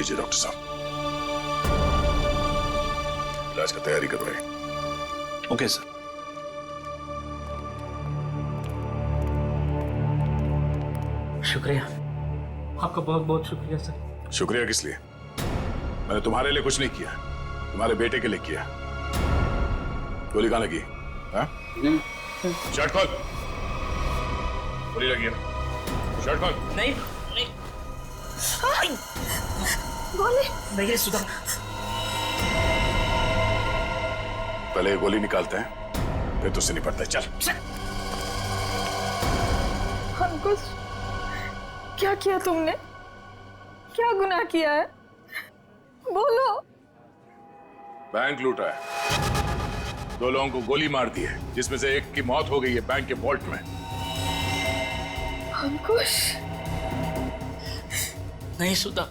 लीजिए डॉक्टर साहब, इलाज की तैयारी करवाइए। Okay sir. शुक्रिया, आपका बहुत बहुत शुक्रिया सर। शुक्रिया किस लिए? मैंने तुम्हारे लिए कुछ नहीं किया, तुम्हारे बेटे के लिए किया। गोली कहाँ लगी? हाँ? शर्ट खोल। गोली लगी है ना? शर्ट खोल। नहीं नहीं गोली नहीं है सुधा। पहले ये गोली निकालते हैं, फिर तुझसे निपटते हैं। चल। अंकुश, क्या किया तुमने? क्या गुनाह किया है? बोलो। बैंक लूटा है, 2 लोगों को गोली मार दी है, जिसमें से एक की मौत हो गई है बैंक के वॉल्ट में। अंकुश, नहीं सुधा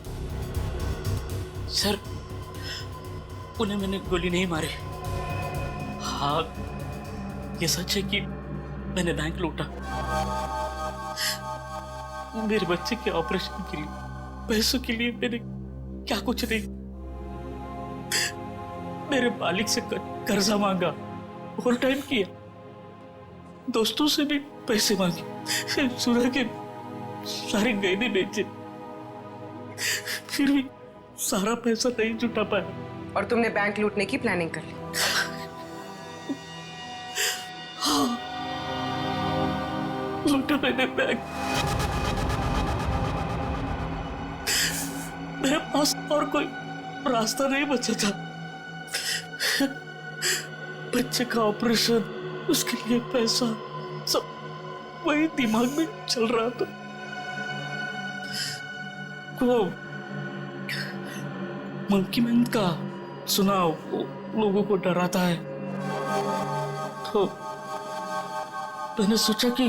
सर, उन्हें मैंने गोली नहीं मारी। हाँ, ये सच है कि मैंने बैंक लूटा। मेरे बच्चे के ऑपरेशन के लिए, पैसों के लिए मैंने क्या कुछ नहीं, मेरे मालिक से कर्जा मांगा, ओवर टाइम किया, दोस्तों से भी पैसे मांगे, सुना के सारे गहने बेचे, फिर भी सारा पैसा नहीं जुटा पाया। और तुमने बैंक लूटने की प्लानिंग कर ली? हाँ, लूटा मैंने बैंक। मेरे पास और कोई रास्ता नहीं बचा था। बच्चे का ऑपरेशन, उसके लिए पैसा, सब वही दिमाग में चल रहा था। वो मंकी मैन का सुना, लोगों को डराता है, तो मैंने सोचा कि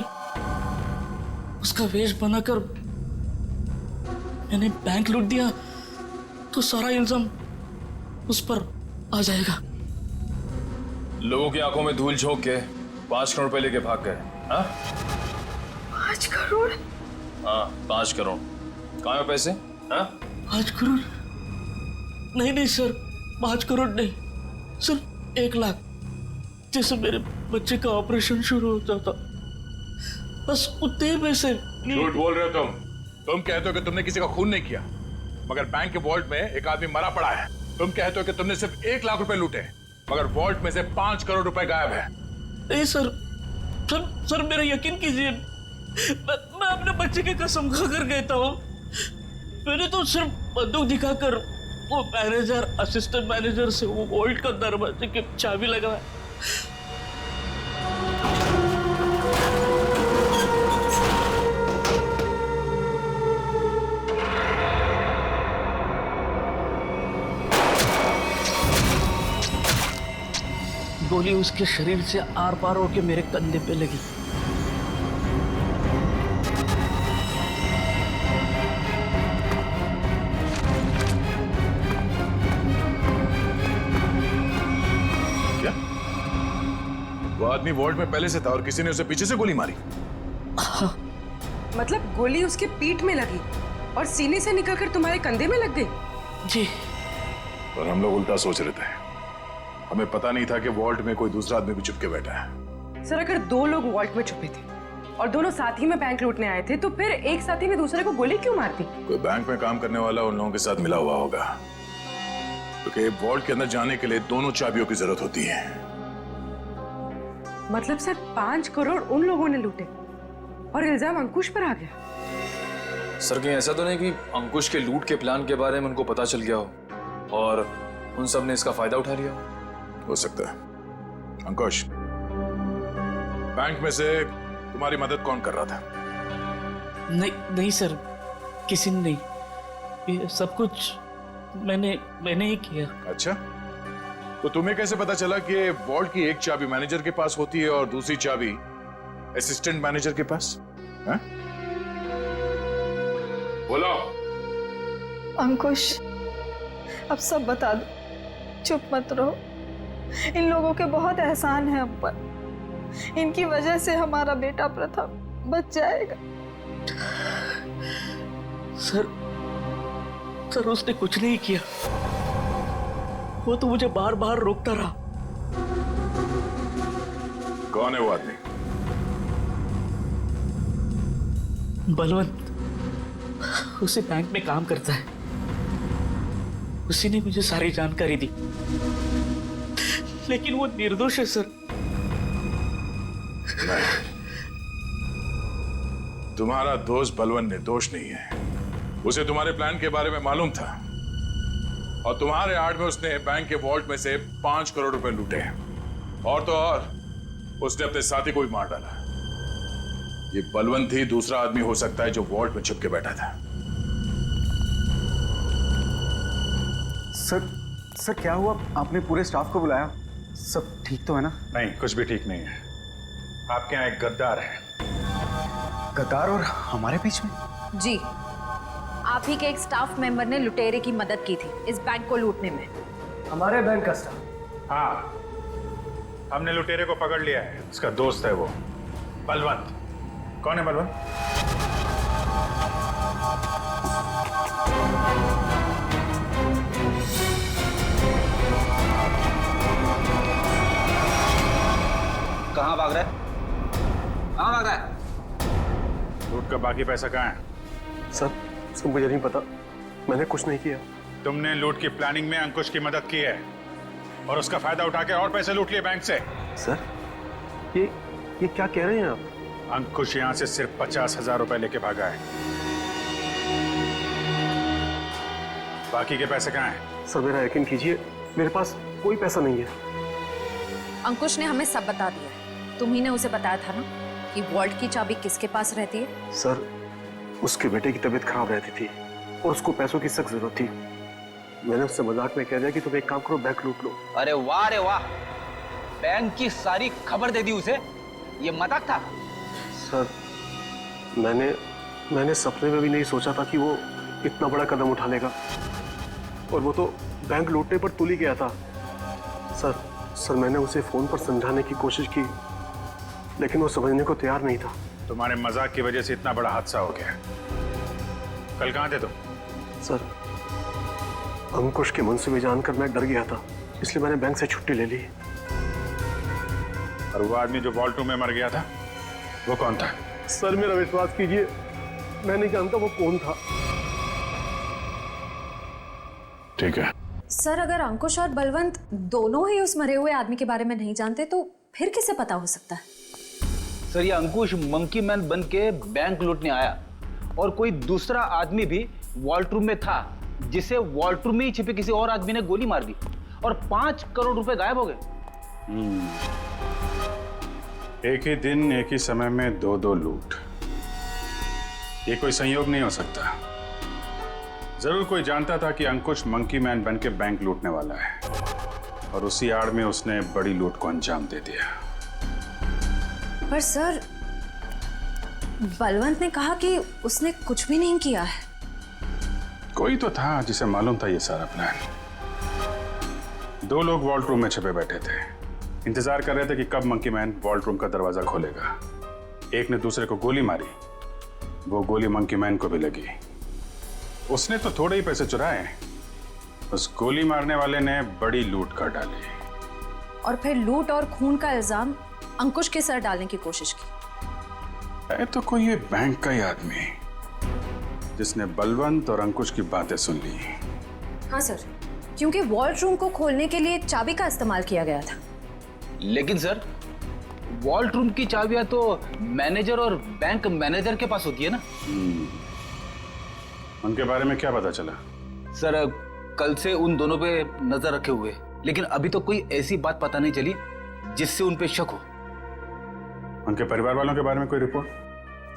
उसका वेश बनाकर मैंने बैंक लूट दिया तो सारा इल्जाम उस पर आ जाएगा। लोगों की आंखों में धूल झोंक के 5 करोड़ रुपए लेके भाग गए। हाँ 5 करोड़? हाँ 5 करोड़। कहाँ है पैसे? हाँ 5 करोड़? नहीं नहीं सर, 5 करोड़ नहीं, सिर्फ 1 लाख। जैसे मेरे बच्चे का ऑपरेशन शुरू हो जाता, बस उतने पैसे। झूठ बोल रहे हो तुम कहते हो कि तुमने किसी का खून नहीं किया, मगर बैंक के वॉल्ट में एक आदमी मरा पड़ा है। तुम कहते हो कि तुमने सिर्फ 1 लाख रुपए लूटे, मगर वॉल्ट में से 5 करोड़ रुपए गायब है। नहीं सर, सर मेरा यकीन कीजिए, मैं अपने बच्चे की कसम खाकर कहता हूँ, मैंने तो सिर्फ बंदूक दिखाकर वो मैनेजर, असिस्टेंट मैनेजर से वो वॉल्ट का दरवाजे की चाबी लगाया। गोली उसके शरीर से आर पार होकर मेरे कंधे पे लगी। क्या? वो आदमी वॉल्ट में पहले से था और किसी ने उसे पीछे से गोली मारी? मतलब गोली उसके पीठ में लगी और सीने से निकलकर तुम्हारे कंधे में लग गई? जी। और हम लोग उल्टा सोच रहे थे, हमें पता नहीं था कि वॉल्ट में कोई दूसरा आदमी भी छुप के बैठा है। सर, अगर 2 लोग वॉल्ट में छुपे थे और दोनों साथ ही में बैंक लूटने आए थे, तो फिर एक साथी ने दूसरे को गोली क्यों मार दी? कोई बैंक में काम करने वाला उन लोगों के साथ मिला हुआ होगा, क्योंकि वॉल्ट के अंदर जाने के लिए दोनों चाबियों की जरूरत होती है। मतलब सर 5 करोड़ उन लोगों ने लूटे और इल्जाम अंकुश पर आ गया? सर कहीं ऐसा तो नहीं कि अंकुश के लूट के प्लान के बारे में उनको पता चल गया हो और उन सब ने इसका फायदा उठा लिया हो सकता है। अंकुश, बैंक में से तुम्हारी मदद कौन कर रहा था? नहीं सर, किसी ने नहीं, ये सब कुछ मैंने ही किया। अच्छा, तो तुम्हें कैसे पता चला कि वॉल्ट की एक चाबी मैनेजर के पास होती है और दूसरी चाबी असिस्टेंट मैनेजर के पास? हाँ? बोलो। अंकुश, अब सब बता दो, चुप मत रहो। इन लोगों के बहुत एहसान है हम पर, इनकी वजह से हमारा बेटा प्रथम बच जाएगा। सर सर उसने कुछ नहीं किया, वो तो मुझे बार बार रोकता रहा। कौन है वो आदमी? बलवंत, उसी बैंक में काम करता है। उसी ने मुझे सारी जानकारी दी, लेकिन वो निर्दोष है सर। नहीं, तुम्हारा दोस्त बलवंत निर्दोष नहीं है। उसे तुम्हारे प्लान के बारे में मालूम था और तुम्हारे आड़ में उसने बैंक के वॉल्ट में से 5 करोड़ रुपए लूटे हैं। और तो और उसने अपने साथी को भी मार डाला। ये बलवंत ही दूसरा आदमी हो सकता है जो वॉल्ट में छुप के बैठा था। सर क्या हुआ? आपने पूरे स्टाफ को बुलाया? सब ठीक तो है ना? नहीं, कुछ भी ठीक नहीं है। आपके यहाँ एक गद्दार है। गद्दार और हमारे बीच में? जी, आप ही के एक स्टाफ मेंबर ने लुटेरे की मदद की थी इस बैंक को लूटने में। हमारे बैंक का स्टाफ? हाँ, हमने लुटेरे को पकड़ लिया है। उसका दोस्त है वो बलवंत। कौन है बलवंत? कहाँ भाग रहा है? कहाँ भाग रहा है? लूट का बाकी पैसा कहाँ है? सर मुझे नहीं पता, मैंने कुछ नहीं किया। तुमने लूट की प्लानिंग में अंकुश की मदद की है और उसका फायदा उठा के और पैसे लूट लिए बैंक से। सर ये क्या कह रहे हैं आप? अंकुश यहाँ से सिर्फ 50,000 रुपए लेके भागा है। बाकी के पैसे कहाँ हैं? सर मेरा यकीन कीजिए, मेरे पास कोई पैसा नहीं है। अंकुश ने हमें सब बता दिया है। तुम्ही ने उसे बताया था ना कि वॉल्ट की चाबी किसके पास रहती है? सर उसके बेटे की तबीयत खराब रहती थी और उसको पैसों की सख्त जरूरत थी। मैंने उससे मजाक में कह दिया कि तुम एक काम करो, बैंक लूट लो। अरे वाह, बैंक की सारी खबर दे दी उसे। ये मजाक था? सर मैंने सपने में भी नहीं सोचा था कि वो इतना बड़ा कदम उठा लेगा, और वो तो बैंक लूटने पर तुल ही गया था। सर मैंने उसे फोन पर समझाने की कोशिश की, लेकिन वो समझने को तैयार नहीं था। तुम्हारे मजाक की वजह से इतना बड़ा हादसा हो गया। कल कहाँ थे तुम? सर अंकुश के मंसूबे जानकर मैं डर गया था, इसलिए मैंने बैंक से छुट्टी ले ली। और वो आदमी जो वॉल्ट रूम में मर गया था, वो कौन था? सर मेरा विश्वास कीजिए, मैं नहीं जानता वो कौन था। ठीक है। सर, अगर अंकुश और बलवंत दोनों ही उस मरे हुए आदमी के बारे में नहीं जानते तो फिर किसे पता हो सकता है? सर ये अंकुश मंकी मैन बन के बैंक लूटने आया और कोई दूसरा आदमी भी वॉल्ट रूम में था, जिसे वॉल्ट रूम में ही छिपे किसी और आदमी ने गोली मार दी और 5 करोड़ रुपए गायब हो गए। एक ही दिन एक ही समय में दो लूट, ये कोई संयोग नहीं हो सकता। जरूर कोई जानता था कि अंकुश मंकी मैन बन के बैंक लूटने वाला है और उसी आड़ में उसने बड़ी लूट को अंजाम दे दिया। पर सर, बलवंत ने कहा कि उसने कुछ भी नहीं किया है। कोई तो था जिसे मालूम था ये सारा प्लान। 2 लोग वॉल्ट रूम में छिपे बैठे थे, इंतजार कर रहे थे कि कब मंकी मैन वॉल्ट रूम का दरवाजा खोलेगा। एक ने दूसरे को गोली मारी, वो गोली मंकी मैन को भी लगी। उसने तो थोड़े ही पैसे चुराए, उस गोली मारने वाले ने बड़ी लूट कर डाली और फिर लूट और खून का इल्जाम अंकुश के सर डालने की कोशिश की। है तो कोई ये बैंक का ही आदमी जिसने बलवंत और अंकुश की बातें सुन ली। हाँ सर, क्योंकि वॉल्ट रूम को खोलने के लिए चाबी का इस्तेमाल किया गया था। लेकिन सर वॉल्ट रूम की चाबियां तो मैनेजर और बैंक मैनेजर के पास होती है ना। उनके बारे में क्या पता चला? सर कल से उन दोनों पे नजर रखे हुए, लेकिन अभी तो कोई ऐसी बात पता नहीं चली जिससे उन पे शक हो। उनके परिवार वालों के बारे में कोई रिपोर्ट?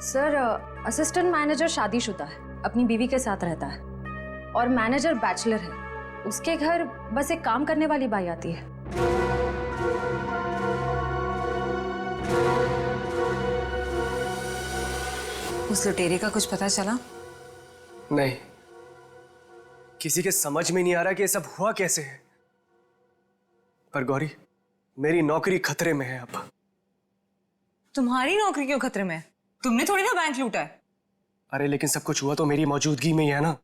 सर असिस्टेंट मैनेजर शादीशुदा है, अपनी बीवी के साथ रहता है, और मैनेजर बैचलर है। उसके घर बस एक काम करने वाली बाई आती है। उस लुटेरे का कुछ पता चला? नहीं, किसी के समझ में नहीं आ रहा कि ये सब हुआ कैसे है। पर गौरी, मेरी नौकरी खतरे में है अब। तुम्हारी नौकरी क्यों खतरे में है? तुमने थोड़ी ना बैंक लूटा है। अरे लेकिन सब कुछ हुआ तो मेरी मौजूदगी में ही है ना।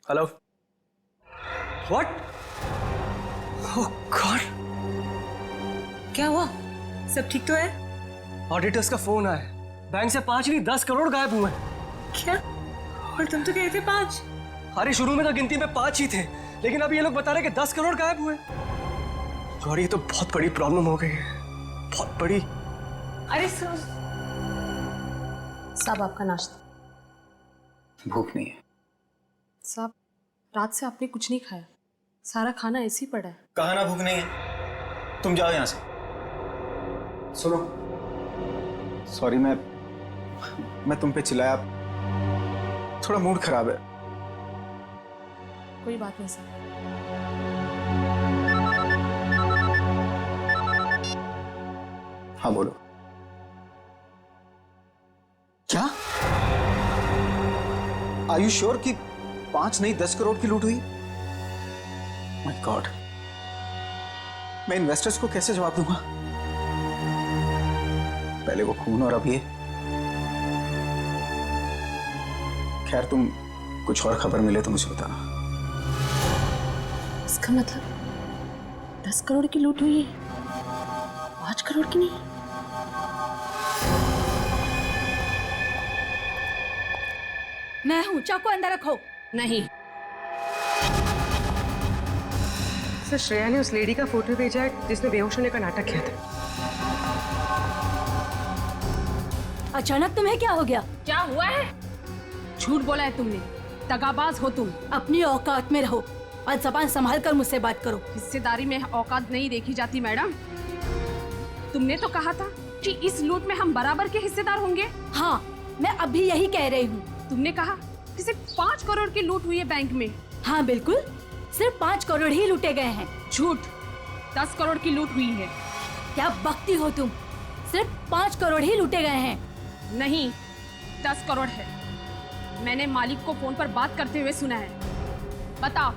हेलो। व्हाट? ओह गॉड, क्या हुआ? सब ठीक तो है? ऑडिटर्स का फोन आया, बैंक से 5 नहीं 10 करोड़ गायब हुए हैं। क्या? और तुम तो कहे थे 5। अरे शुरू में तो गिनती में 5 ही थे, लेकिन अब ये लोग बता रहे कि 10 करोड़ गायब हुए। गौरी ये तो बहुत बड़ी प्रॉब्लम हो गई है, बहुत बड़ी। अरे सर, साहब आपका नाश्ता। भूख नहीं है। साहब रात से आपने कुछ नहीं खाया, सारा खाना ऐसे ही पड़ा है। कहा ना भूख नहीं है, तुम जाओ यहाँ से। सुनो, सॉरी मैं तुम पे चिल्लाया, थोड़ा मूड खराब है। कोई बात नहीं साहब। हाँ बोलो। क्या? आर यू श्योर कि 5 नहीं 10 करोड़ की लूट हुई? माय गॉड, मैं इन्वेस्टर्स को कैसे जवाब दूंगा? पहले वो खून और अब ये। खैर, तुम कुछ और खबर मिले तो मुझे बताना। इसका मतलब 10 करोड़ की लूट हुई है, 5 करोड़ की नहीं। मैं हूँ, चाकू अंदर रखो। नहीं। सर श्रेया ने उस लेडी का फोटो भेजा है जिसने बेहोश होने का नाटक किया था। अचानक तुम्हें क्या हो गया? क्या हुआ है? झूठ बोला है तुमने, दगाबाज हो तुम। अपनी औकात में रहो और जबान संभाल कर मुझसे बात करो। हिस्सेदारी में औकात नहीं देखी जाती मैडम। तुमने तो कहा था कि इस लूट में हम बराबर के हिस्सेदार होंगे। हाँ, मैं अभी यही कह रही हूँ। तुमने कहा कि सिर्फ 5 करोड़ की लूट हुई है बैंक में। हाँ बिल्कुल, सिर्फ 5 करोड़ ही लूटे गए हैं। झूठ, 10 करोड़ की लूट हुई है। क्या बकती हो तुम? सिर्फ 5 करोड़ ही लूटे गए हैं। नहीं, 10 करोड़ है। मैंने मालिक को फोन पर बात करते हुए सुना है। बता,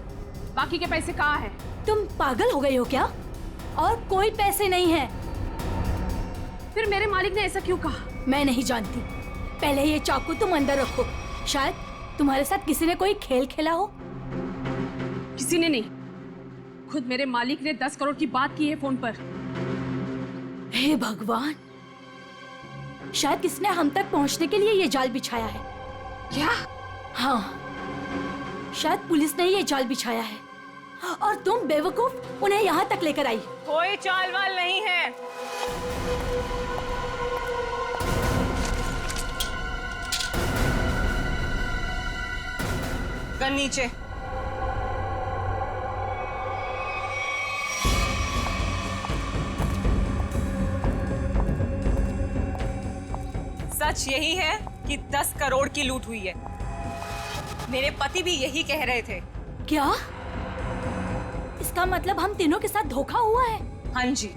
बाकी के पैसे कहाँ हैं? तुम पागल हो गई हो क्या? और कोई पैसे नहीं है। फिर मेरे मालिक ने ऐसा क्यों कहा? मैं नहीं जानती। पहले ये चाकू तुम अंदर रखो। शायद तुम्हारे साथ किसी ने कोई खेल खेला हो। किसी ने नहीं, खुद मेरे मालिक ने 10 करोड़ की बात की है फोन पर। हे भगवान, शायद किसने हम तक पहुंचने के लिए ये जाल बिछाया है। क्या? हाँ, शायद पुलिस ने ये जाल बिछाया है और तुम बेवकूफ उन्हें यहाँ तक लेकर आई। कोई चाल वाल नहीं है। गन नीचे। सच यही है कि 10 करोड़ की लूट हुई है। मेरे पति भी यही कह रहे थे। क्या? इसका मतलब हम तीनों के साथ धोखा हुआ है? हाँ जी।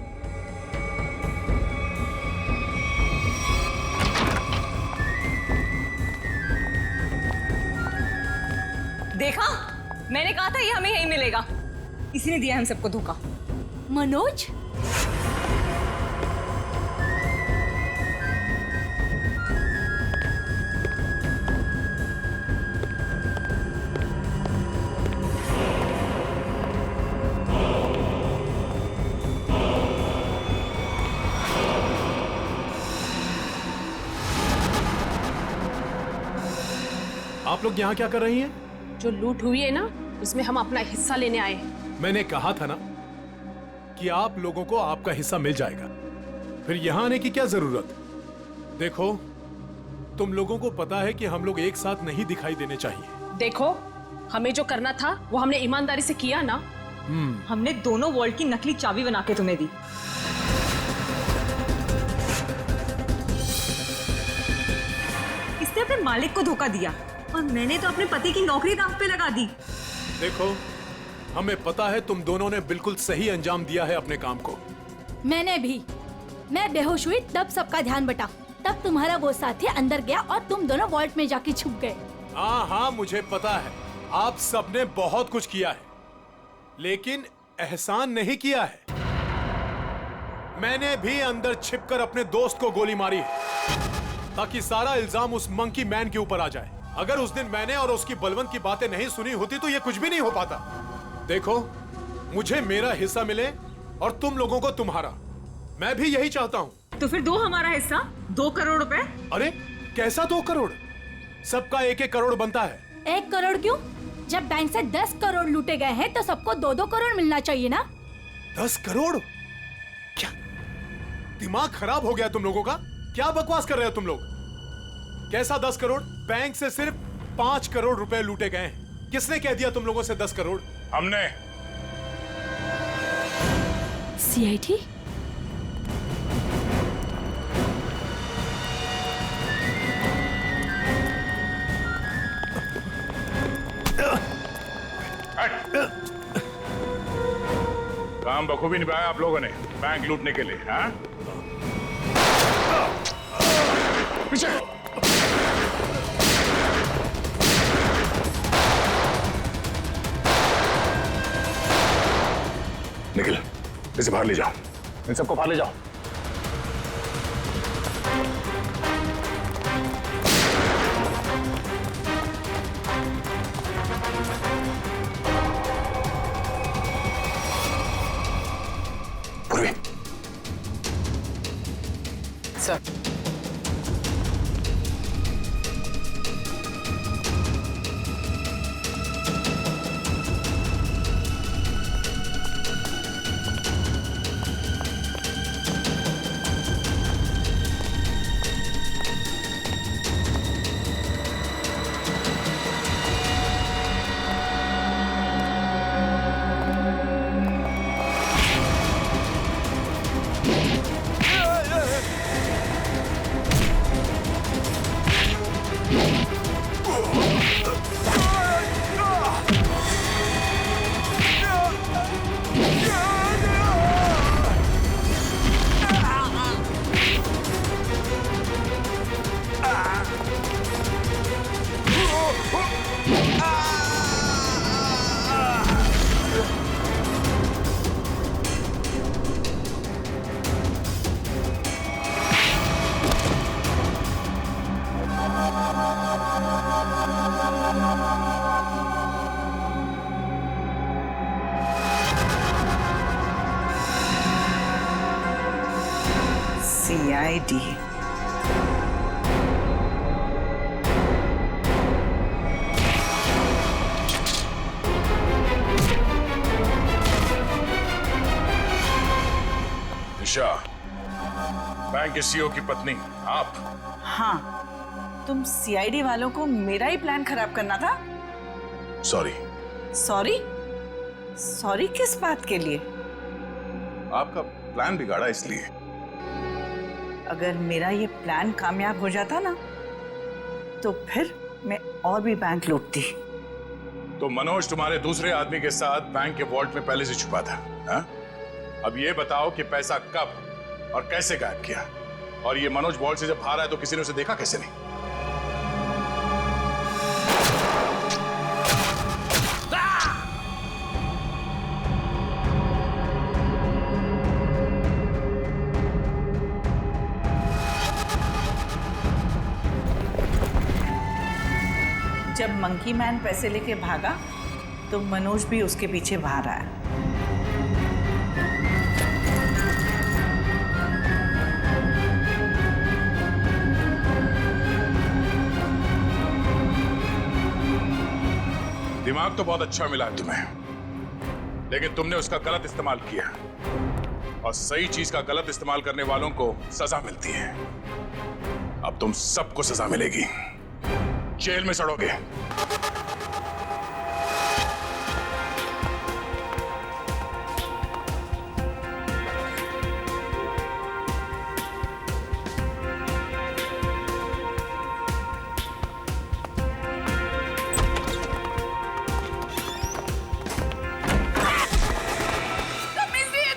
देखा, मैंने कहा था ये हमें यही मिलेगा। इसी ने दिया हम सबको धोखा। मनोज, आप लोग यहाँ क्या कर रही हैं? जो लूट हुई है ना, उसमें हम अपना हिस्सा लेने आए हैं। मैंने कहा था ना कि आप लोगों को आपका हिस्सा मिल जाएगा, फिर यहाँ आने की क्या जरूरत? देखो, तुम लोगों को पता है कि हम लोग एक साथ नहीं दिखाई देने चाहिए। देखो, हमें जो करना था वो हमने ईमानदारी से किया ना। हमने दोनों वॉल्ट की नकली चाबी बना के तुम्हें दी। इसने अपने मालिक को धोखा दिया और मैंने तो अपने पति की नौकरी दांव पे लगा दी। देखो, हमें पता है तुम दोनों ने बिल्कुल सही अंजाम दिया है अपने काम को। मैंने भी। मैं बेहोश हुई तब सबका ध्यान बटा, तब तुम्हारा वो साथी अंदर गया और तुम दोनों वॉल्ट में जाके छुप गए। हाँ, मुझे पता है आप सबने बहुत कुछ किया है, लेकिन एहसान नहीं किया है। मैंने भी अंदर छिपकर अपने दोस्त को गोली मारी है ताकि सारा इल्जाम उस मंकी मैन के ऊपर आ जाए। अगर उस दिन मैंने और उसकी बलवंत की बातें नहीं सुनी होती तो ये कुछ भी नहीं हो पाता। देखो, मुझे मेरा हिस्सा मिले और तुम लोगों को तुम्हारा। मैं भी यही चाहता हूँ। तो फिर दो हमारा हिस्सा, 2 करोड़ रुपए। अरे कैसा 2 करोड़? सबका 1-1 करोड़ बनता है। 1 करोड़ क्यों? जब बैंक से 10 करोड़ लूटे गए हैं तो सबको 2-2 करोड़ मिलना चाहिए ना। 10 करोड़? क्या दिमाग खराब हो गया तुम लोगों का? क्या बकवास कर रहे हो तुम लोग? कैसा 10 करोड़? बैंक से सिर्फ 5 करोड़ रुपए लूटे गए हैं। किसने कह दिया तुम लोगों से 10 करोड़? हमने। सीआईडी? काम बखूबी निभाया आप लोगों ने बैंक लूटने के लिए। हाँ? पीछे। निखिल, इसे बाहर ले जाओ। इन सबको बाहर ले जाओ। पूर्वी। सर। CID। निशा, बैंक के सीईओ की पत्नी आप? हाँ, तुम CID वालों को मेरा ही प्लान खराब करना था। सॉरी। सॉरी? सॉरी किस बात के लिए? आपका प्लान बिगाड़ा इसलिए। अगर मेरा ये प्लान कामयाब हो जाता ना तो फिर मैं और भी बैंक लूटती। तो मनोज तुम्हारे दूसरे आदमी के साथ बैंक के वॉल्ट में पहले से छुपा था। हा? अब ये बताओ कि पैसा कब और कैसे गायब किया? और ये मनोज वॉल्ट से जब बाहर आया तो किसी ने उसे देखा कैसे नहीं? जब मंकी मैन पैसे लेके भागा तो मनोज भी उसके पीछे बाहर आया। दिमाग तो बहुत अच्छा मिला है तुम्हें, लेकिन तुमने उसका गलत इस्तेमाल किया। और सही चीज का गलत इस्तेमाल करने वालों को सजा मिलती है। अब तुम सबको सजा मिलेगी, जेल में सड़ोगे।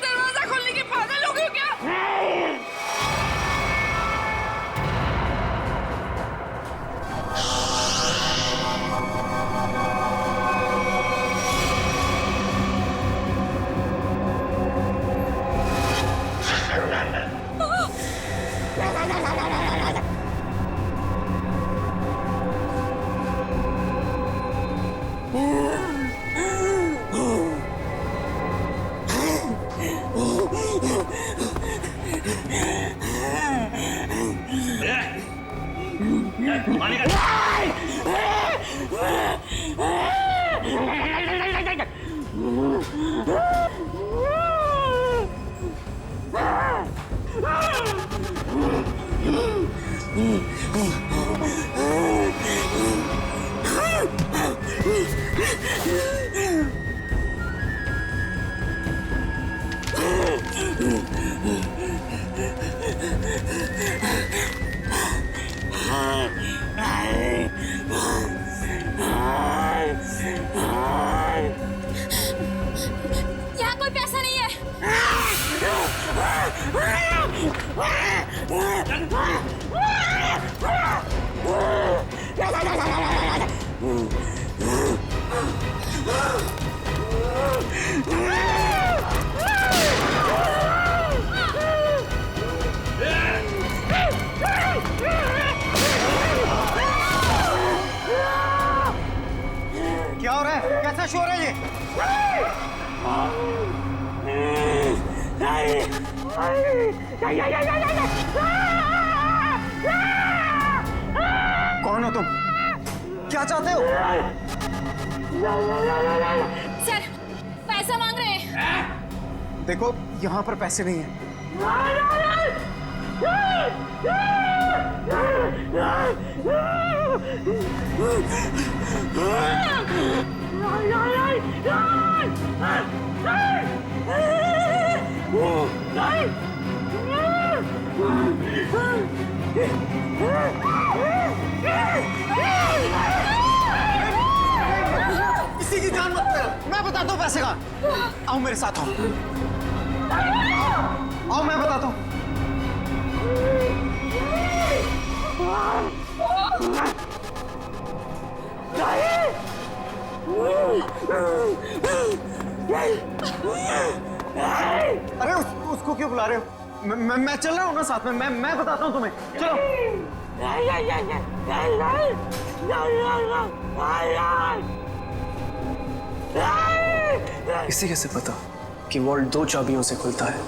दरवाजा खोलने के पागल हो गए क्या? यहाँ कोई पैसा नहीं है। क्या हो रहा है? कैसा शोर है ये? कौन हो तुम? क्या चाहते हो? सर पैसा मांग रहे हैं। देखो यहाँ पर पैसे नहीं है। किसी की जान मत लेना, मैं बताता हूँ पैसे का। आओ मेरे साथ आओ, आओ मैं बताता हूँ। अरे उसको क्यों बुला रहे हो? मैं चल रहा हूँ ना साथ में। मैं बताता हूँ तुम्हें। चलो। इसे कैसे पता कि वॉल्ट 2 चाबियों से खुलता है?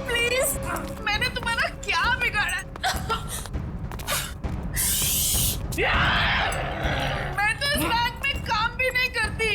प्लीज, मैंने तुम्हारा क्या बिगाड़ा? मैं तो इस बैंक में काम भी नहीं करती।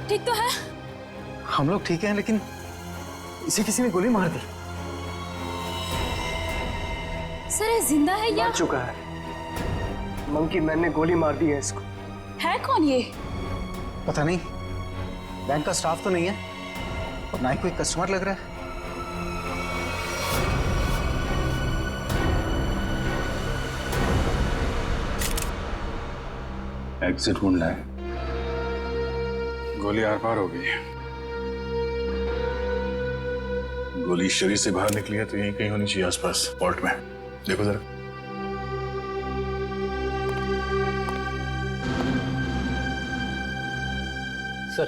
लोग ठीक तो है? हम लोग ठीक हैं, लेकिन इसे किसी ने गोली मार दी। सर ये जिंदा है या? मर चुका है। मंकी मैन ने गोली मार दी है इसको। है कौन ये? पता नहीं, बैंक का स्टाफ तो नहीं है और ना ही कोई कस्टमर लग रहा है। एग्जिट ढूंढ लाए। गोली आर पार हो गई है। गोली शरीर से बाहर निकली है तो यहीं कहीं होनी चाहिए आसपास, वॉल्ट में। देखो जरा। सर,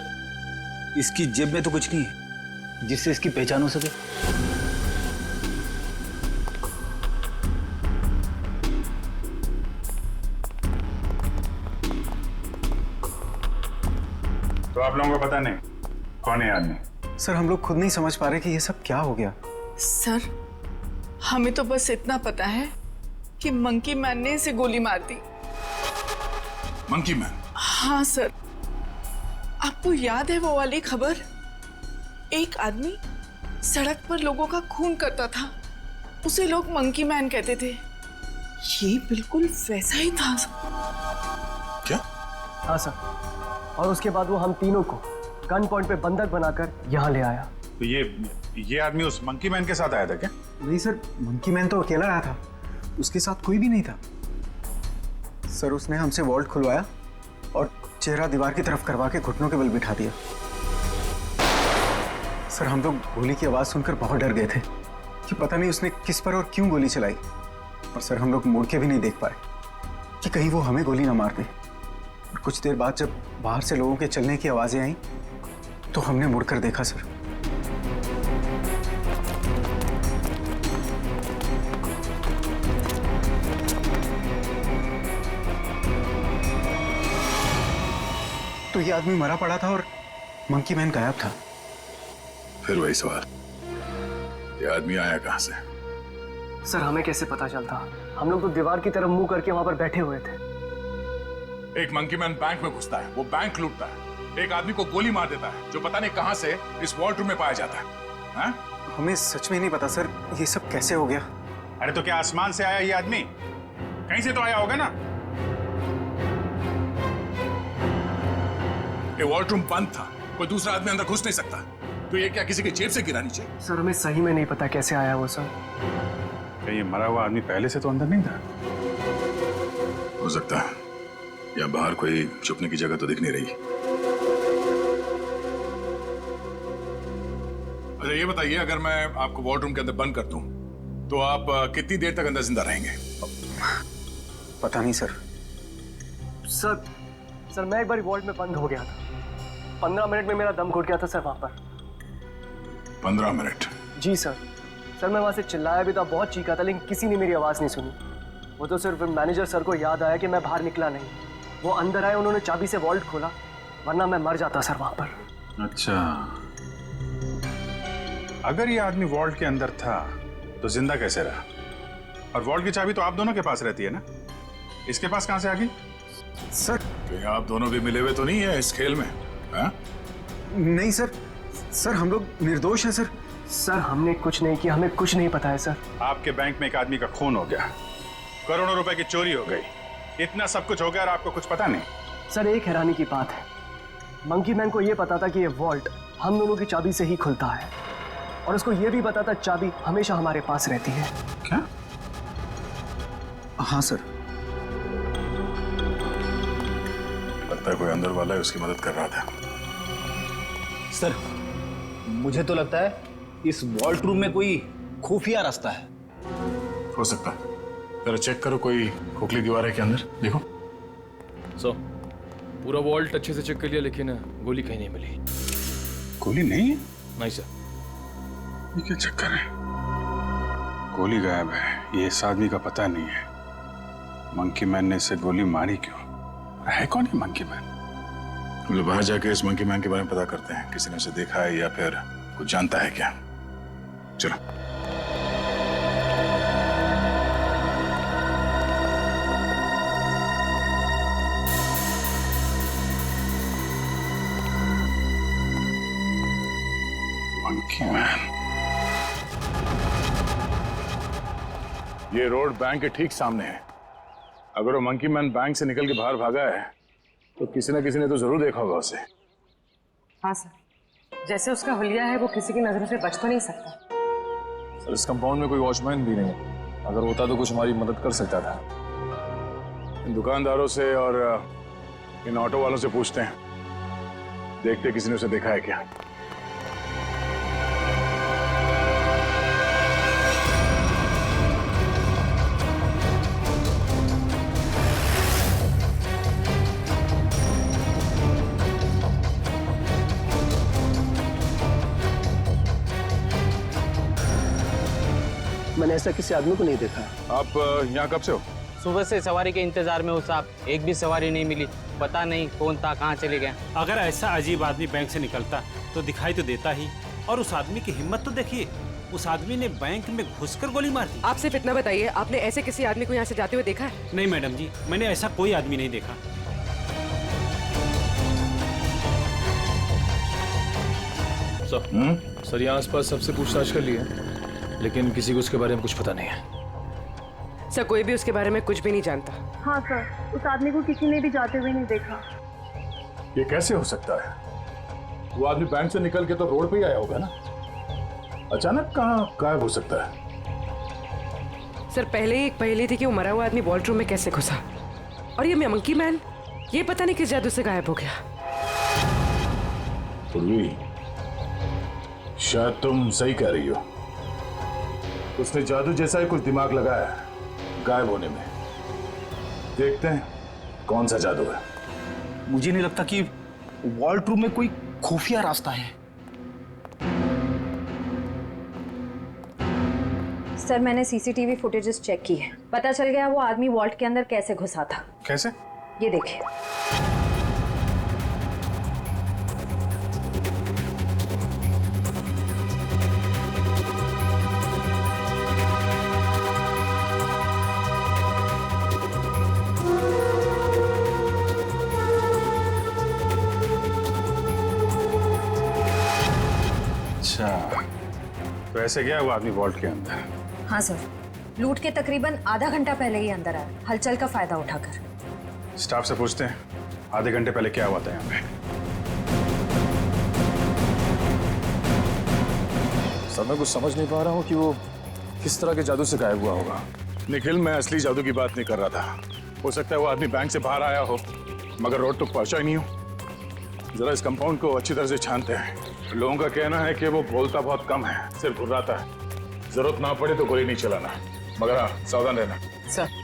इसकी जेब में तो कुछ नहीं है जिससे इसकी पहचान हो सके। तो आप लोगों को पता नहीं कौन है आदमी? सर हम लोग खुद नहीं समझ पा रहे कि ये सब क्या हो गया। सर हमें तो बस इतना पता है कि मंकी मैन ने इसे गोली मार दी। Monkey man? हाँ सर, आपको याद है वो वाली खबर? एक आदमी सड़क पर लोगों का खून करता था, उसे लोग मंकी मैन कहते थे। ये बिल्कुल वैसा ही था। क्या? हाँ सर, और उसके बाद वो हम तीनों को गन पॉइंट पे बंधक बनाकर यहाँ ले आया। तो ये आदमी उस मंकी मैन के साथ आया था क्या? नहीं सर, मंकी मैन तो अकेला आया था, उसके साथ कोई भी नहीं था। सर उसने हमसे वॉल्ट खुलवाया और चेहरा दीवार की तरफ करवा के घुटनों के बल बिठा दिया। सर हम लोग गोली की आवाज सुनकर बहुत डर गए थे कि पता नहीं उसने किस पर और क्यों गोली चलाई। और सर हम लोग मुड़ के भी नहीं देख पाए कि कहीं वो हमें गोली ना मार दे। और कुछ देर बाद जब बाहर से लोगों के चलने की आवाजें आई तो हमने मुड़कर देखा सर। तो ये आदमी मरा पड़ा था और मंकी मैन गायब था। फिर वही सवाल, ये आदमी आया कहां से? सर हमें कैसे पता चलता? हम लोग तो दीवार की तरफ मुंह करके वहां पर बैठे हुए थे। एक मंकी मैन बैंक में घुसता है, वो बैंक लूटता है, एक आदमी को गोली मार देता है जो पता नहीं कहां से इस वॉल्ट रूम में पाया जाता है। हा? हमें सच में नहीं पता सर, ये सब कैसे हो गया। अरे तो क्या आसमान से आया ये आदमी? कहीं से तो आया होगा ना। ये वॉल्ट रूम बंद था, कोई दूसरा आदमी अंदर घुस नहीं सकता, तो ये क्या किसी के जेब से गिरा नीचे? सर हमें सही में नहीं पता कैसे आया वो सब। क्या ये मरा हुआ आदमी पहले से तो अंदर नहीं था? हो सकता है, या बाहर कोई छुपने की जगह तो दिख नहीं रही। अच्छा ये बताइए, अगर मैं आपको वॉल्ट रूम के अंदर बंद कर दूं तो आप कितनी देर तक अंदर जिंदा रहेंगे? पता नहीं सर। सर मैं एक बार वॉल्ट में बंद हो गया था, 15 मिनट में मेरा दम घुट गया था सर वहां पर। 15 मिनट? जी सर मैं वहां से चिल्लाया भी था, बहुत चीखा था, लेकिन किसी ने मेरी आवाज नहीं सुनी। वो तो सिर्फ मैनेजर सर को याद आया कि मैं बाहर निकला नहीं। वो अंदर आए, उन्होंने चाबी से वॉल्ट खोला, वरना मैं मर जाता सर वहां पर। अच्छा, अगर ये आदमी वॉल्ट के अंदर था तो जिंदा कैसे रहा? और वॉल्ट की चाबी तो आप दोनों के पास रहती है ना, इसके पास कहां से आ गई? सर कहीं आप दोनों भी मिले हुए तो नहीं है इस खेल में? हा? नहीं सर हम लोग निर्दोष हैं सर। सर हमने कुछ नहीं किया, हमें कुछ नहीं पता है सर। आपके बैंक में एक आदमी का खून हो गया, करोड़ों रुपए की चोरी हो गई, इतना सब कुछ हो गया और आपको कुछ पता नहीं? सर एक हैरानी की बात है, मंकी मैन को यह पता था कि ये वॉल्ट हम दोनों की चाबी से ही खुलता है, और उसको यह भी पता था चाबी हमेशा हमारे पास रहती है। क्या? हाँ सर। लगता है कोई अंदर वाला है, उसकी मदद कर रहा था। सर मुझे तो लगता है इस वॉल्ट रूम में कोई खुफिया रास्ता है। हो सकता है, जरा चेक करो, कोई खोखली दीवार है क्या अंदर? देखो। पूरा वॉल्ट अच्छे से चेक कर लिया, लेकिन गोली कहीं नहीं मिली। गोली नहीं है? नहीं सर। ये क्या चक्कर है? गोली गायब है, ये इस आदमी का पता नहीं है। मंकी मैन ने इसे गोली मारी क्यों? है कौन है मंकी मैन? हम लोग बाहर जाके इस मंकी मैन के बारे में पता करते हैं, किसी ने उसे देखा है या फिर कुछ जानता है क्या। चलो। Monkey man. ये रोड बैंक के ठीक सामने है। अगर वो मंकी मैन बैंक से निकल के बाहर भागा है तो किसी न किसी ने तो जरूर देखा होगा उसे। हाँ सर, जैसे उसका हुलिया है वो किसी की नजरों से बच तो नहीं सकता। सर इस कंपाउंड में कोई वॉचमैन भी नहीं है, अगर होता तो कुछ हमारी मदद कर सकता था। इन दुकानदारों से और इन ऑटो वालों से पूछते हैं, देखते किसी ने उसे देखा है क्या। मैंने ऐसा किसी आदमी को नहीं देखा। आप यहाँ कब से हो? सुबह से सवारी के इंतजार में हूँ साहब, एक भी सवारी नहीं मिली। पता नहीं कौन था, कहाँ चले गए। अगर ऐसा अजीब आदमी बैंक से निकलता तो दिखाई तो देता ही। और उस आदमी की हिम्मत तो देखिए, उस आदमी ने बैंक में घुसकर गोली मार दी। आप सिर्फ इतना बताइए, आपने ऐसे किसी आदमी को यहाँ से जाते हुए देखा है? नहीं मैडम जी, मैंने ऐसा कोई आदमी नहीं देखा। सर यहाँ आसपास सबसे पूछताछ कर ली है, लेकिन किसी को उसके बारे में कुछ पता नहीं है। सर कोई भी उसके बारे में कुछ भी नहीं जानता। हाँ सर, उस आदमी को किसी ने भी जाते हुए नहीं देखा। ये कैसे हो सकता है? वो आदमी बैंक से निकल के तो रोड पे ही आया होगा ना, अचानक कहाँ गायब हो सकता है? सर पहले ही एक पहेली थी कि वो मरा हुआ आदमी वॉल्ट रूम में कैसे घुसा, और ये मंकी मैन ये पता नहीं किस जादू से गायब हो गया। पूर्वी, शायद तुम सही कह रही हो। उसने जादू जैसा ही कुछ दिमाग लगाया गायब होने में। देखते हैं कौन सा जादू है। मुझे नहीं लगता कि वॉल्ट रूम में कोई खुफिया रास्ता है। सर मैंने सीसीटीवी फुटेजेस चेक की है, पता चल गया वो आदमी वॉल्ट के अंदर कैसे घुसा था। कैसे? ये देखिए। अच्छा, तो ऐसे गया वो आदमी वॉल्ट के अंदर? हाँ सर, लूट के तकरीबन आधा घंटा पहले ही अंदर आया, हलचल का फायदा उठाकर। स्टाफ से पूछते हैं आधे घंटे पहले क्या हुआ था यहाँ पे। सर मैं कुछ समझ नहीं पा रहा हूँ कि वो किस तरह के जादू से गायब हुआ होगा। निखिल, मैं असली जादू की बात नहीं कर रहा था। हो सकता है वो आदमी बैंक से बाहर आया हो मगर रोड तक पहुंचा ही नहीं हो। जरा इस कंपाउंड को अच्छी तरह से छानते हैं। लोगों का कहना है कि वो बोलता बहुत कम है, सिर्फ घुर्राता है। जरूरत ना पड़े तो गोली नहीं चलाना, मगर हाँ सावधान रहना। सर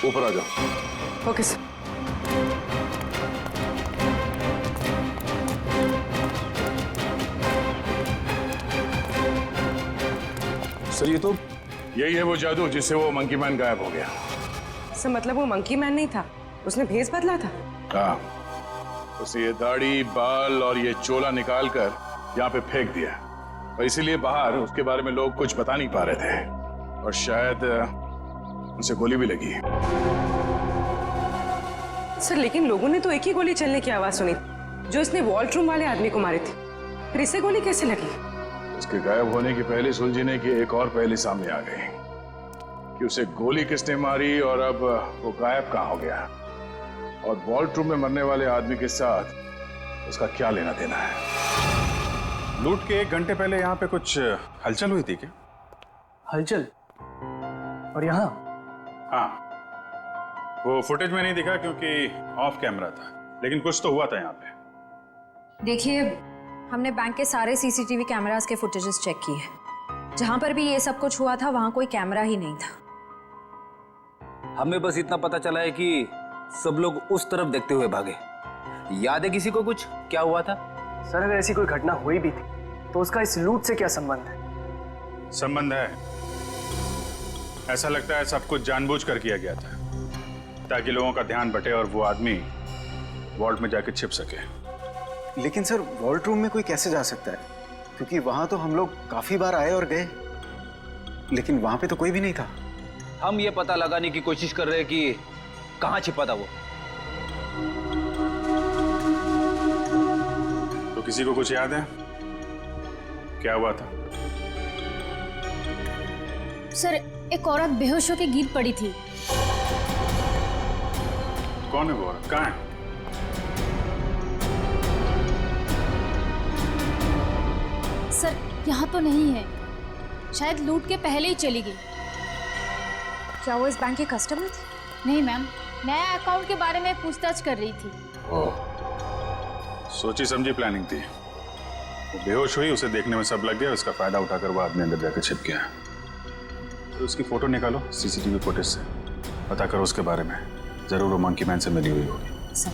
ऊपर आ जाओ। Okay sir. सर ये तो यही है वो जादू जिससे वो मंकी मैन गायब हो गया। सर मतलब वो मंकी मैन नहीं था, उसने भेस बदला था। हाँ, उसे ये दाढ़ी, बाल और ये चोला निकाल कर यहाँ पे फेंक दिया, और इसीलिए बाहर उसके बारे में लोग कुछ बता नहीं पा रहे थे, और शायद उनसे गोली भी लगी। सर लेकिन लोगों ने तो एक ही गोली चलने की आवाज सुनी जो इसने वॉल्ट रूम वाले आदमी को मारी थी, फिर इसे गोली कैसे लगी? उसके गायब होने की पहले सुलझने की एक और पहली सामने आ गई कि उसे गोली किसने मारी और अब वो गायब कहां हो गया और वॉल्ट रूम में मरने वाले आदमी के साथ उसका क्या लेना देना है। लूट के 1 घंटे पहले यहाँ पे कुछ हलचल हुई थी क्या? हलचल? और यहाँ? हाँ, वो फुटेज में नहीं दिखा क्योंकि ऑफ कैमरा था, लेकिन कुछ तो हुआ था यहाँ पे। देखिए, हमने बैंक के सारे सीसीटीवी कैमरास के फुटेजेस चेक किए। जहां पर भी ये सब कुछ हुआ था वहां कोई कैमरा ही नहीं था। हमें बस इतना पता चला है कि सब लोग उस तरफ देखते हुए भागे। याद है किसी को कुछ क्या हुआ था? सर अगर ऐसी कोई घटना हुई भी थी तो उसका इस लूट से क्या संबंध है? संबंध है। ऐसा लगता है सब कुछ जानबूझकर किया गया था ताकि लोगों का ध्यान बटे और वो आदमी वॉल्ट में जाके छिप सके। लेकिन सर वॉल्ट रूम में कोई कैसे जा सकता है? क्योंकि वहां तो हम लोग काफी बार आए और गए, लेकिन वहां पे तो कोई भी नहीं था। हम ये पता लगाने की कोशिश कर रहे हैं कि कहां छिपा था वो। तो किसी को कुछ याद है क्या हुआ था? सर एक औरत बेहोश होकर गिर पड़ी थी। कौन है वो औरत? कहाँ है? सर यहाँ तो नहीं है, शायद लूट के पहले ही चली गई। क्या वो इस बैंक के कस्टमर थे? नहीं मैम, नया अकाउंट के बारे में पूछताछ कर रही थी। सोची समझी प्लानिंग थी। वो बेहोश हुई, उसे देखने में सब लग गया, उसका फायदा उठाकर वो आदमी अंदर जाकर छिप गया। तो उसकी फोटो निकालो सीसीटीवी फुटेज से, पता करो उसके बारे में। जरूर वो मंकी मैन से मिली हुई होगी। सर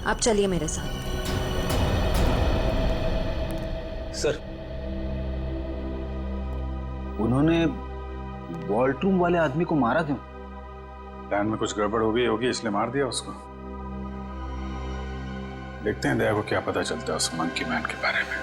आप चलिए मेरे साथ। सर उन्होंने वॉल्ट रूम वाले आदमी को मारा क्यों? प्लान में कुछ गड़बड़ हो गई होगी इसलिए मार दिया उसको। देखते हैं दया को क्या पता चलता है उस मंकी मैन के बारे में।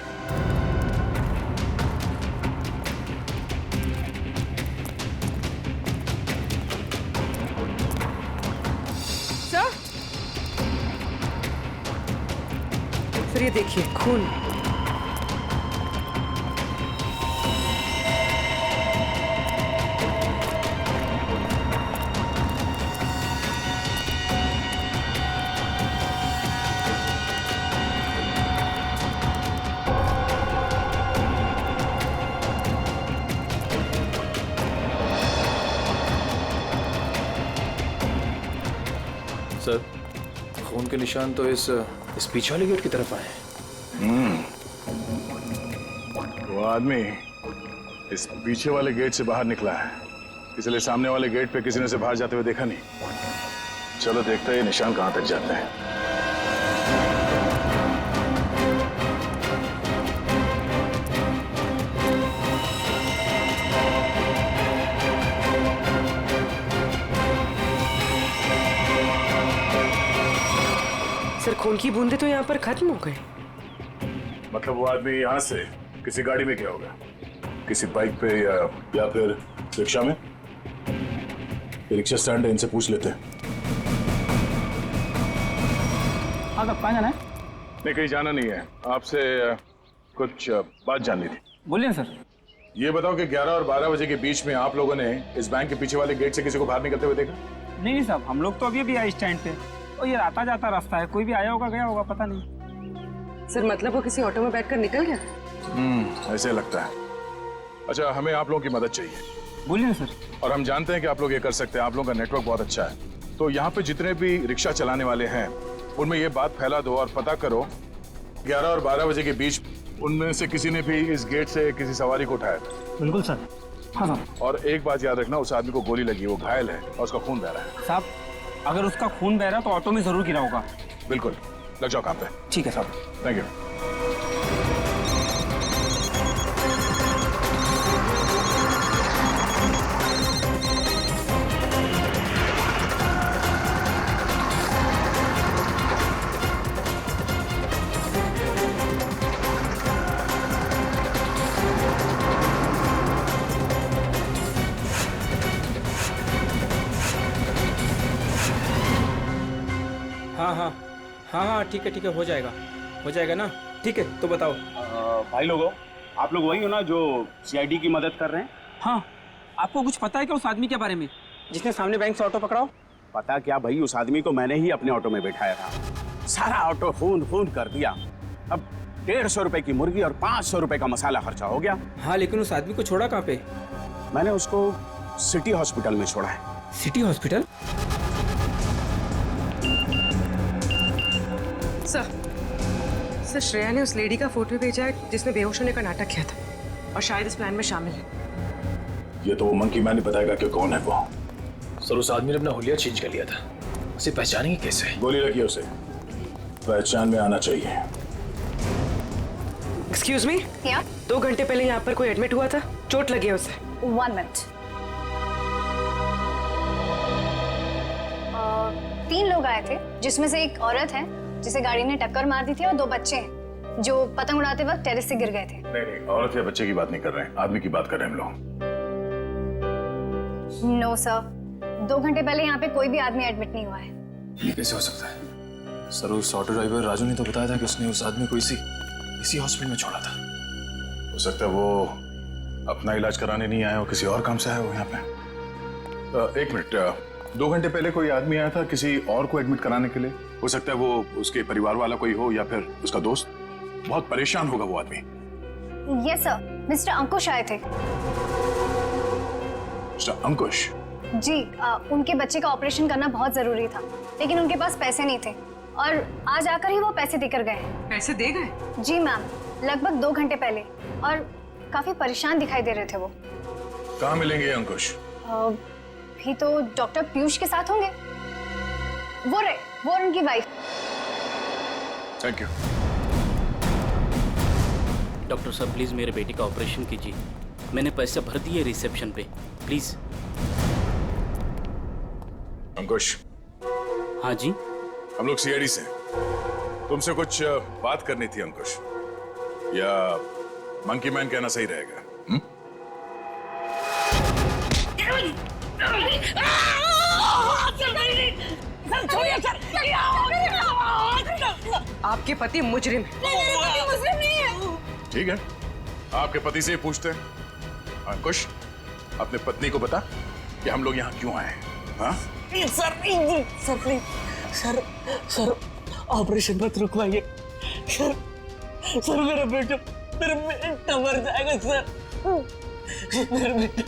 सर ये देखिए खून। सर खून के निशान तो इस पीछे वाले गेट की तरफ आए। वो आदमी इस पीछे वाले गेट से बाहर निकला है, इसलिए सामने वाले गेट पे किसी ने उसे बाहर जाते हुए देखा नहीं। चलो देखते हैं ये निशान कहां तक जाते हैं। सर खून की बूंदें तो यहाँ पर खत्म हो गई। मतलब वो आदमी यहाँ से किसी गाड़ी में गया होगा, किसी बाइक पे या फिर रिक्शा में। ये रिक्शा स्टैंड है, इनसे पूछ लेते हैं। हाँ कब कहाँ जाना है? नहीं कहीं जाना नहीं है, आपसे कुछ बात जाननी थी। बोलिए सर। ये बताओ कि 11 और 12 बजे के बीच में आप लोगों ने इस बैंक के पीछे वाले गेट से किसी को बाहर निकलते हुए देखा? नहीं साहब, हम लोग तो अभी आए स्टैंड पे और ये आता जाता रास्ता है, कोई भी आया होगा गया होगा पता नहीं। सर मतलब वो किसी ऑटो में बैठकर निकल गया? ऐसे लगता है। अच्छा हमें आप लोगों की मदद चाहिए। बोलिए सर। और हम जानते हैं कि आप लोग ये कर सकते हैं, आप लोगों का नेटवर्क बहुत अच्छा है। तो यहाँ पे जितने भी रिक्शा चलाने वाले हैं उनमें ये बात फैला दो और पता करो 11 और 12 बजे के बीच उनमें से किसी ने भी इस गेट से किसी सवारी को उठाया था। बिल्कुल सर। हाँ सर। और एक बात याद रखना, उस आदमी को गोली लगी, वो घायल है और उसका खून बह रहा है। साहब अगर उसका खून बह रहा तो ऑटो में जरूर गिरा होगा। बिल्कुल, लग जाओ काम पे। ठीक है साहब। Thank you. हाँ हाँ हाँ हाँ ठीक है हो जाएगा ना। ठीक है तो बताओ। भाई लोगों, आप लोग वही हो ना जो सीआईडी की मदद कर रहे हैं? हाँ, आपको कुछ पता है क्या उस आदमी के बारे में जिसने सामने बैंक से ऑटो पकड़ाओ? पता क्या भाई, उस आदमी को मैंने ही अपने ऑटो में बैठाया था। सारा ऑटो खून कर दिया। अब 150 रुपए की मुर्गी और 500 रुपए का मसाला खर्चा हो गया। हाँ, लेकिन उस आदमी को छोड़ा कहाँ पे? मैंने उसको सिटी हॉस्पिटल में छोड़ा है। City hospital? सर श्रेया ने उस लेडी का फोटो भेजा है जिसने बेहोश होने का नाटक किया था और शायद इस प्लान में शामिल है। ये तो वो मंकी मैन ही बताएगा कि कौन है वो। सर उस आदमी ने अपना हुलिया चेंज कर लिया था, उसे पहचानेंगे कैसे? गोली लगी उसे, पहचान में आना चाहिए। एक्सक्यूज मी, 2 घंटे पहले यहाँ पर कोई एडमिट हुआ था, चोट लगी है उसे। 1 मिनट। 3 लोग आए थे जिसमें से एक औरत है जिसे गाड़ी ने टक्कर मार दी थी और 2 बच्चे हैं जो पतंग उड़ाते वक्त टेरेस से गिर गए थे। नहीं, औरत या बच्चे की बात नहीं कर रहे हैं, आदमी की बात कर रहे हैं हम लोग। नो सर, 2 घंटे पहले यहाँ पे कोई भी आदमी एडमिट नहीं हुआ है। ये कैसे हो सकता है? सर उस ऑटो ड्राइवर राजू ने तो बताया था कि उसने उस आदमी को इसी हॉस्पिटल में छोड़ा था। हो सकता है वो अपना इलाज कराने नहीं आया हो, किसी और काम से आया हो यहाँ पे। 1 मिनट, 2 घंटे पहले कोई आदमी आया था किसी और को एडमिट कराने के लिए। हो सकता है वो उसके परिवार वाला कोई हो या फिर उसका दोस्त। बहुत परेशान होगा वो आदमी। यस सर, मिस्टर अंकुश आए थे। मिस्टर अंकुश? जी, उनके बच्चे का ऑपरेशन करना बहुत जरूरी था, लेकिन उनके पास पैसे नहीं थे और आज आकर ही वो पैसे देकर गए। पैसे दे गए? जी मैम, लगभग 2 घंटे पहले, और काफी परेशान दिखाई दे रहे थे वो। कहाँ मिलेंगे अंकुश? भी तो डॉक्टर पीयूष के साथ होंगे। वो और उनकी वाइफ। Thank you. डॉक्टर साहब प्लीज मेरे बेटे का ऑपरेशन कीजिए, मैंने पैसे भर दिए रिसेप्शन पे, प्लीज। अंकुश। हाँ जी। हम लोग सीआईडी से, तुमसे कुछ बात करनी थी अंकुश, या मंकी मैन कहना सही रहेगा? आपके पति मुजरिम है। ठीक है, आपके पति से पूछते हैं। अंकुश, अपने पत्नी को बता कि हम लोग यहाँ क्यों आए हैं। हाँ? सर प्लीज, सर ऑपरेशन मत रुकवाइए सर, मेरा बेटा मर जाएगा सर, मेरा बेटा।